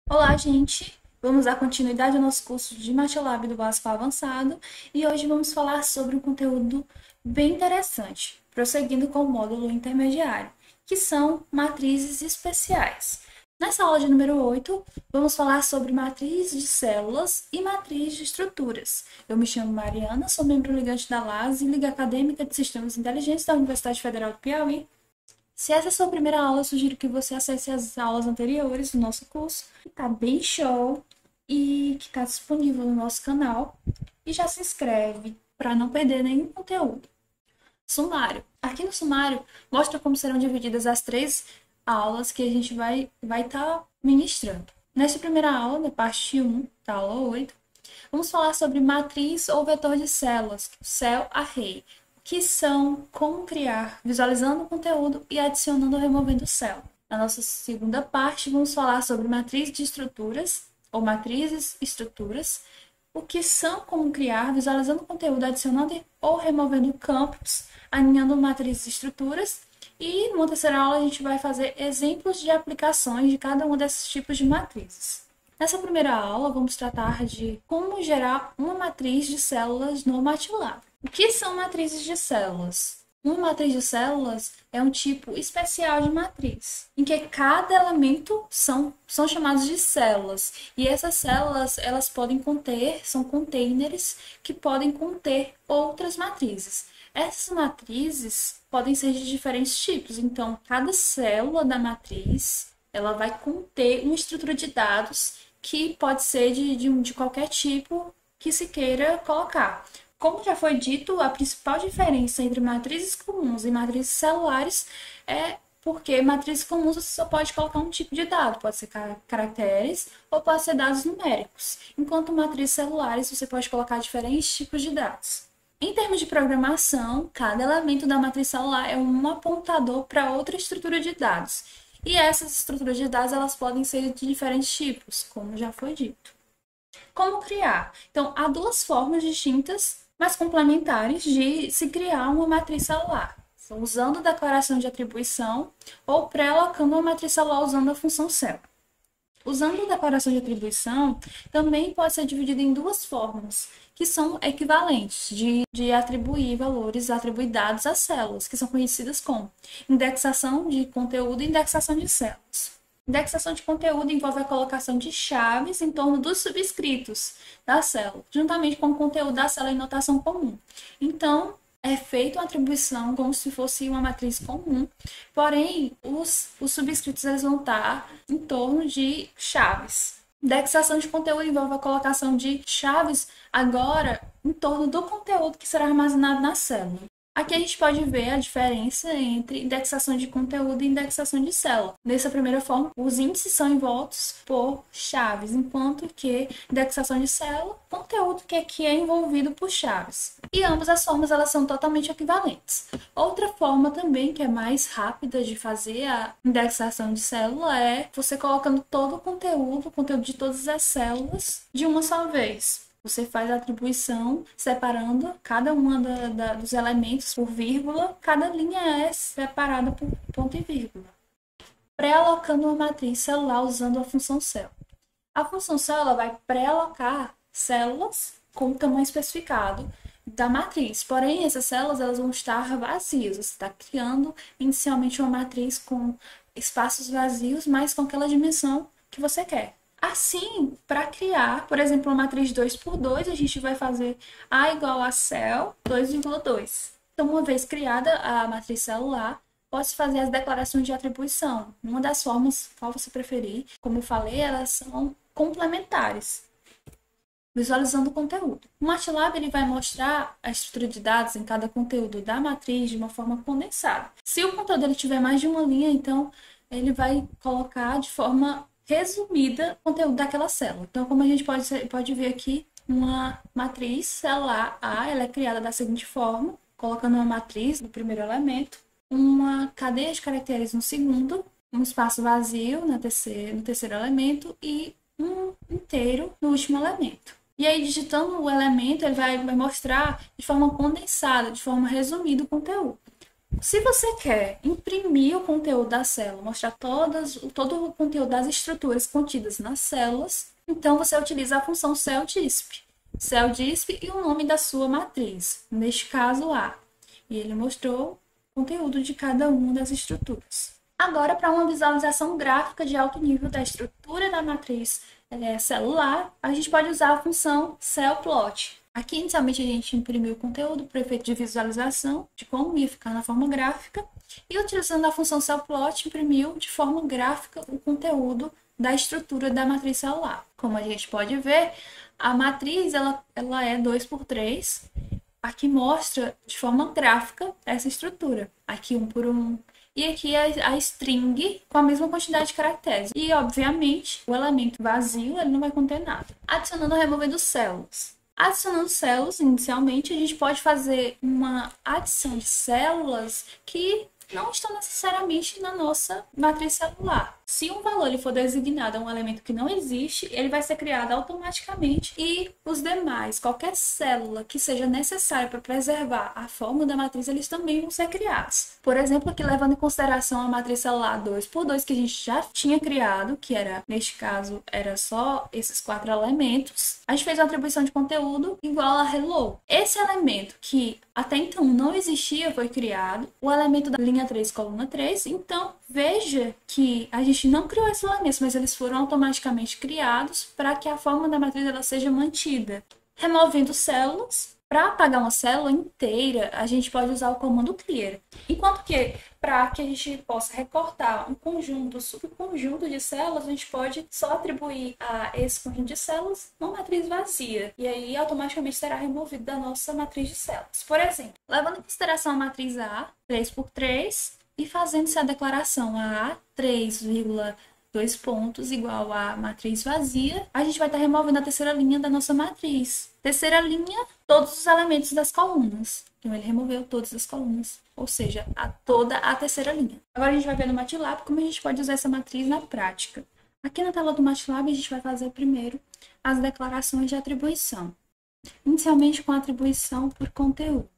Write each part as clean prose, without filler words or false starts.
Olá, gente! Vamos dar continuidade ao nosso curso de MATLAB do básico ao avançado e hoje vamos falar sobre um conteúdo bem interessante, prosseguindo com o módulo intermediário, que são matrizes especiais. Nessa aula de número 8, vamos falar sobre matriz de células e matriz de estruturas. Eu me chamo Mariana, sou membro ligante da LASE, Liga Acadêmica de Sistemas Inteligentes da Universidade Federal do Piauí. Se essa é a sua primeira aula, eu sugiro que você acesse as aulas anteriores do nosso curso, que está bem show e que está disponível no nosso canal. E já se inscreve para não perder nenhum conteúdo. Sumário. Aqui no sumário mostra como serão divididas as três aulas que a gente vai estar ministrando. Nesta primeira aula, na parte 1, da aula 8, vamos falar sobre matriz ou vetor de células, cell array, que são como criar, visualizando o conteúdo e adicionando ou removendo célula. Na nossa segunda parte, vamos falar sobre matriz de estruturas ou matrizes estruturas, o que são como criar, visualizando o conteúdo, adicionando ou removendo campos, alinhando matrizes e estruturas. E numa terceira aula, a gente vai fazer exemplos de aplicações de cada um desses tipos de matrizes. Nessa primeira aula, vamos tratar de como gerar uma matriz de células no MATLAB. O que são matrizes de células? Uma matriz de células é um tipo especial de matriz, em que cada elemento são chamados de células. E essas células, elas podem conter, são containers que podem conter outras matrizes. Essas matrizes podem ser de diferentes tipos, então cada célula da matriz ela vai conter uma estrutura de dados que pode ser de qualquer tipo que se queira colocar. Como já foi dito, a principal diferença entre matrizes comuns e matrizes celulares é porque matrizes comuns você só pode colocar um tipo de dado, pode ser caracteres ou pode ser dados numéricos, enquanto matrizes celulares você pode colocar diferentes tipos de dados. Em termos de programação, cada elemento da matriz celular é um apontador para outra estrutura de dados. E essas estruturas de dados elas podem ser de diferentes tipos, como já foi dito. Como criar? Então, há duas formas distintas, mas complementares, de se criar uma matriz celular. Então, usando a declaração de atribuição ou pré-alocando uma matriz celular usando a função cell. Usando a declaração de atribuição, também pode ser dividida em duas formas, que são equivalentes de atribuir valores, atribuir dados a células, que são conhecidas como indexação de conteúdo e indexação de células. Indexação de conteúdo envolve a colocação de chaves em torno dos subscritos da célula, juntamente com o conteúdo da célula em notação comum. Então, é feita uma atribuição como se fosse uma matriz comum, porém, os subscritos eles vão estar em torno de chaves. Indexação de conteúdo envolve a colocação de chaves agora em torno do conteúdo que será armazenado na célula. Aqui a gente pode ver a diferença entre indexação de conteúdo e indexação de célula. Nessa primeira forma, os índices são envoltos por chaves, enquanto que indexação de célula, conteúdo que é envolvido por chaves. E ambas as formas elas são totalmente equivalentes. Outra forma também que é mais rápida de fazer a indexação de célula é você colocando todo o conteúdo de todas as células de uma só vez. Você faz a atribuição separando cada uma dos elementos por vírgula, cada linha é separada por ponto e vírgula. Pré-alocando uma matriz celular usando a função cell. A função cell ela vai pré-alocar células com o tamanho especificado da matriz, porém essas células elas vão estar vazias. Você está criando inicialmente uma matriz com espaços vazios, mas com aquela dimensão que você quer. Assim, para criar, por exemplo, uma matriz 2 por 2, a gente vai fazer A igual a cell 2,2. Então, uma vez criada a matriz celular, pode fazer as declarações de atribuição. Uma das formas, qual você preferir, como eu falei, elas são complementares. Visualizando o conteúdo. O MATLAB ele vai mostrar a estrutura de dados em cada conteúdo da matriz de uma forma condensada. Se o conteúdo ele tiver mais de uma linha, então ele vai colocar de forma resumida o conteúdo daquela célula. Então, como a gente pode ver aqui, uma matriz celular A, ela é criada da seguinte forma, colocando uma matriz no primeiro elemento, uma cadeia de caracteres no segundo, um espaço vazio no terceiro elemento e um inteiro no último elemento. E aí, digitando o elemento, ele vai mostrar de forma condensada, de forma resumida o conteúdo. Se você quer imprimir o conteúdo da célula, mostrar todo o conteúdo das estruturas contidas nas células, então você utiliza a função CellDisp. CellDisp e o nome da sua matriz, neste caso A. E ele mostrou o conteúdo de cada uma das estruturas. Agora, para uma visualização gráfica de alto nível da estrutura da matriz celular, a gente pode usar a função CellPlot. Aqui, inicialmente, a gente imprimiu o conteúdo para efeito de visualização, de como ia ficar na forma gráfica, e utilizando a função CellPlot, imprimiu de forma gráfica o conteúdo da estrutura da matriz celular. Como a gente pode ver, a matriz ela é 2x3. Aqui mostra de forma gráfica essa estrutura. Aqui 1 por 1. E aqui a string com a mesma quantidade de caracteres. E, obviamente, o elemento vazio ele não vai conter nada. Adicionando ou removendo células. Adicionando células, inicialmente, a gente pode fazer uma adição de células que não estão necessariamente na nossa matriz celular. Se um valor ele for designado a um elemento que não existe, ele vai ser criado automaticamente e os demais, qualquer célula que seja necessária para preservar a forma da matriz, eles também vão ser criados. Por exemplo, aqui levando em consideração a matriz celular 2x2 que a gente já tinha criado, que era, neste caso, era só esses 4 elementos, a gente fez uma atribuição de conteúdo igual a hello. Esse elemento que até então não existia foi criado, o elemento da linha 3, coluna 3, então veja que a gente não criou esses elementos, mas eles foram automaticamente criados para que a forma da matriz ela seja mantida. Removendo células, para apagar uma célula inteira, a gente pode usar o comando clear. Enquanto que, para que a gente possa recortar um conjunto, subconjunto de células, a gente pode só atribuir a esse conjunto de células uma matriz vazia. E aí, automaticamente, será removido da nossa matriz de células. Por exemplo, levando em consideração a matriz A, 3x3, e fazendo-se a declaração A, 3,2 pontos igual a matriz vazia, a gente vai estar removendo a terceira linha da nossa matriz. Terceira linha, todos os elementos das colunas. Então, ele removeu todas as colunas, ou seja, toda a terceira linha. Agora, a gente vai ver no MATLAB como a gente pode usar essa matriz na prática. Aqui na tela do MATLAB, a gente vai fazer primeiro as declarações de atribuição. Inicialmente com a atribuição por conteúdo.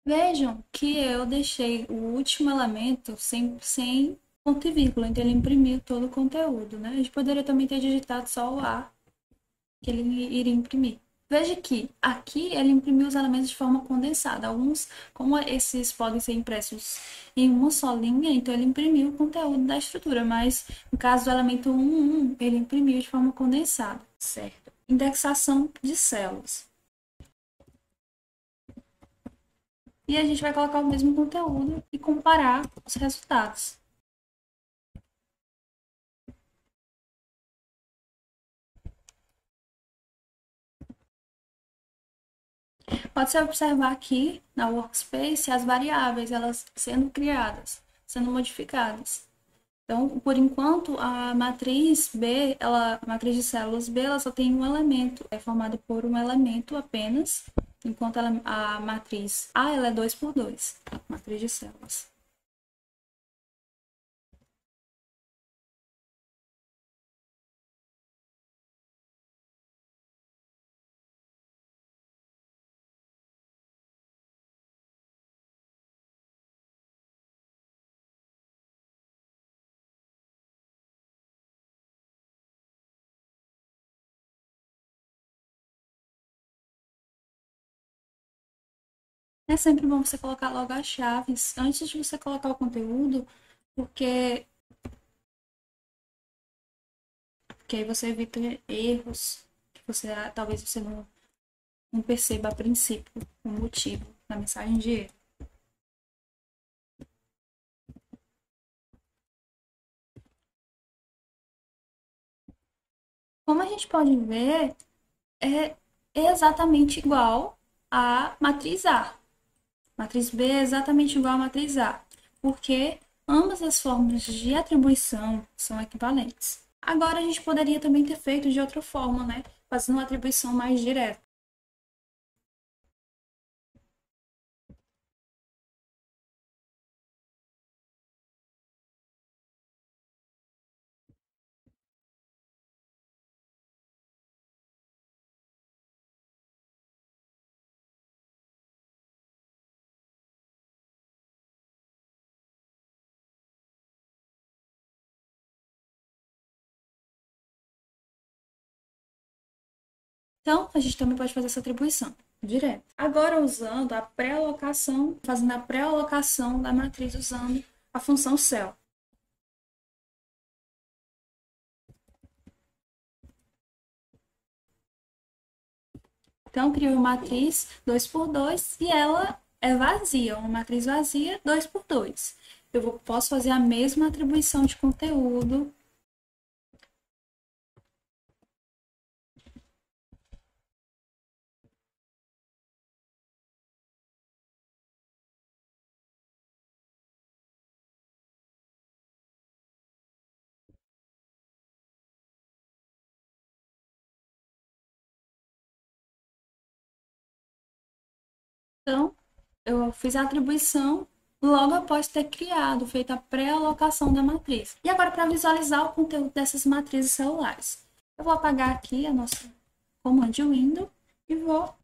Vejam que eu deixei o último elemento sem ponto e vírgula, então ele imprimiu todo o conteúdo, né? A gente poderia também ter digitado só o A, que ele iria imprimir. Veja que aqui ele imprimiu os elementos de forma condensada. Alguns, como esses podem ser impressos em uma só linha, então ele imprimiu o conteúdo da estrutura, mas no caso do elemento 1, ele imprimiu de forma condensada, certo? Indexação de células. E a gente vai colocar o mesmo conteúdo e comparar os resultados. Pode-se observar aqui na workspace as variáveis, elas sendo criadas, sendo modificadas. Então, por enquanto, a matriz B, a matriz de células B, ela só tem um elemento, é formada por um elemento apenas, enquanto a matriz A ela é 2x2, a matriz de células. É sempre bom você colocar logo as chaves antes de você colocar o conteúdo, porque aí você evita erros que talvez você Não perceba a princípio o motivo da mensagem de erro. Como a gente pode ver, é exatamente igual à matriz A. Matriz B é exatamente igual à matriz A, porque ambas as formas de atribuição são equivalentes. Agora, a gente poderia também ter feito de outra forma, né? Fazendo uma atribuição mais direta. Então, a gente também pode fazer essa atribuição direta. Agora, usando a pré-alocação, fazendo a pré-alocação da matriz usando a função cell. Então, crio uma matriz 2 por 2 e ela é vazia, uma matriz vazia 2 por 2. Posso fazer a mesma atribuição de conteúdo. Então, eu fiz a atribuição logo após ter criado, feito a pré-alocação da matriz. E agora, para visualizar o conteúdo dessas matrizes celulares, eu vou apagar aqui a nossa Command Window e vou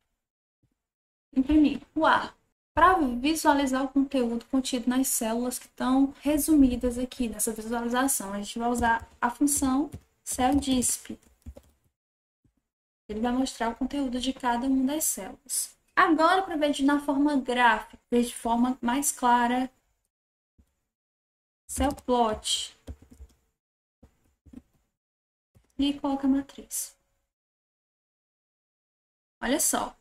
imprimir o A. Para visualizar o conteúdo contido nas células que estão resumidas aqui nessa visualização, a gente vai usar a função celldisp. Ele vai mostrar o conteúdo de cada uma das células. Agora, para ver na forma gráfica, ver de forma mais clara, cellplot. E coloca a matriz. Olha só.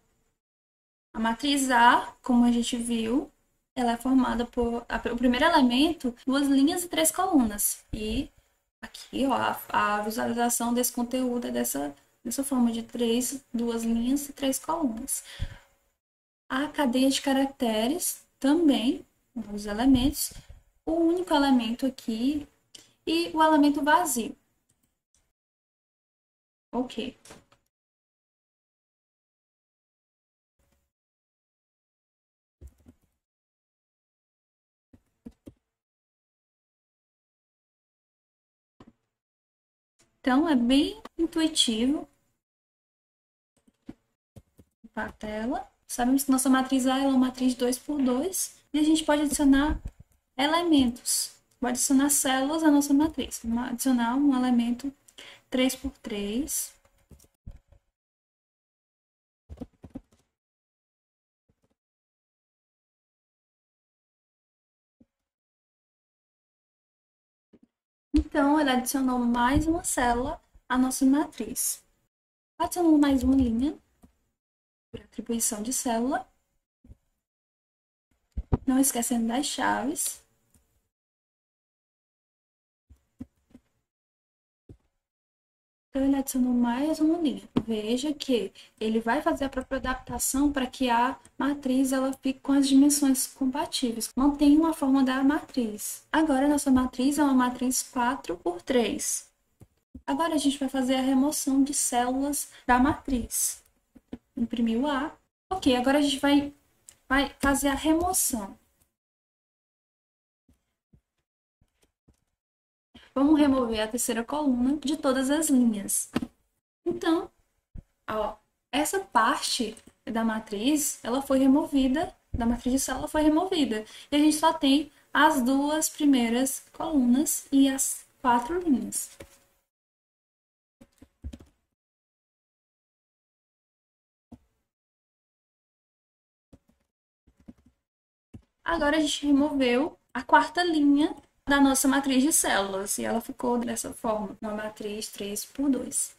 A matriz A, como a gente viu, ela é formada por o primeiro elemento, 2 linhas e 3 colunas. E aqui, ó, a visualização desse conteúdo é dessa forma de 2 linhas e 3 colunas. A cadeia de caracteres também, os elementos, o único elemento aqui e o elemento vazio. Ok. Então, é bem intuitivo. Para a tela. Sabemos que nossa matriz A é uma matriz 2 por 2 e a gente pode adicionar elementos. Pode adicionar células à nossa matriz. Vamos adicionar um elemento 3 por 3. Então, ele adicionou mais uma célula à nossa matriz. Adicionou mais uma linha por atribuição de célula. Não esquecendo das chaves. Então, ele adicionou mais uma linha. Veja que ele vai fazer a própria adaptação para que a matriz ela fique com as dimensões compatíveis. Mantém uma forma da matriz. Agora, a nossa matriz é uma matriz 4 por 3. Agora, a gente vai fazer a remoção de células da matriz. Imprimir o A. Ok, agora a gente vai fazer a remoção. Vamos remover a terceira coluna de todas as linhas. Então, ó, essa parte da matriz, ela foi removida, da matriz de célula foi removida. E a gente só tem as 2 primeiras colunas e as 4 linhas. Agora a gente removeu a 4ª linha da nossa matriz de células e ela ficou dessa forma, uma matriz 3 por 2.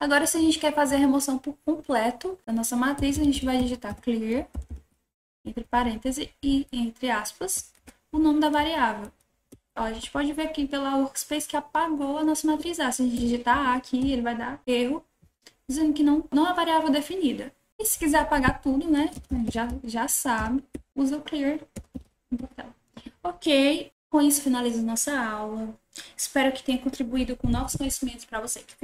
Agora, se a gente quer fazer a remoção por completo da nossa matriz, a gente vai digitar clear, entre parênteses e entre aspas, o nome da variável. Ó, a gente pode ver aqui pela workspace que apagou a nossa matriz A. Se a gente digitar A aqui, ele vai dar erro, dizendo que não é variável definida. E se quiser apagar tudo, né, já sabe, usa o clear. Ok, com isso finalizo nossa aula. Espero que tenha contribuído com novos conhecimentos para você que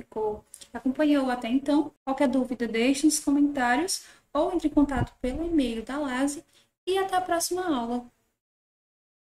acompanhou até então. Qualquer dúvida, deixe nos comentários ou entre em contato pelo e-mail da LASE. E até a próxima aula.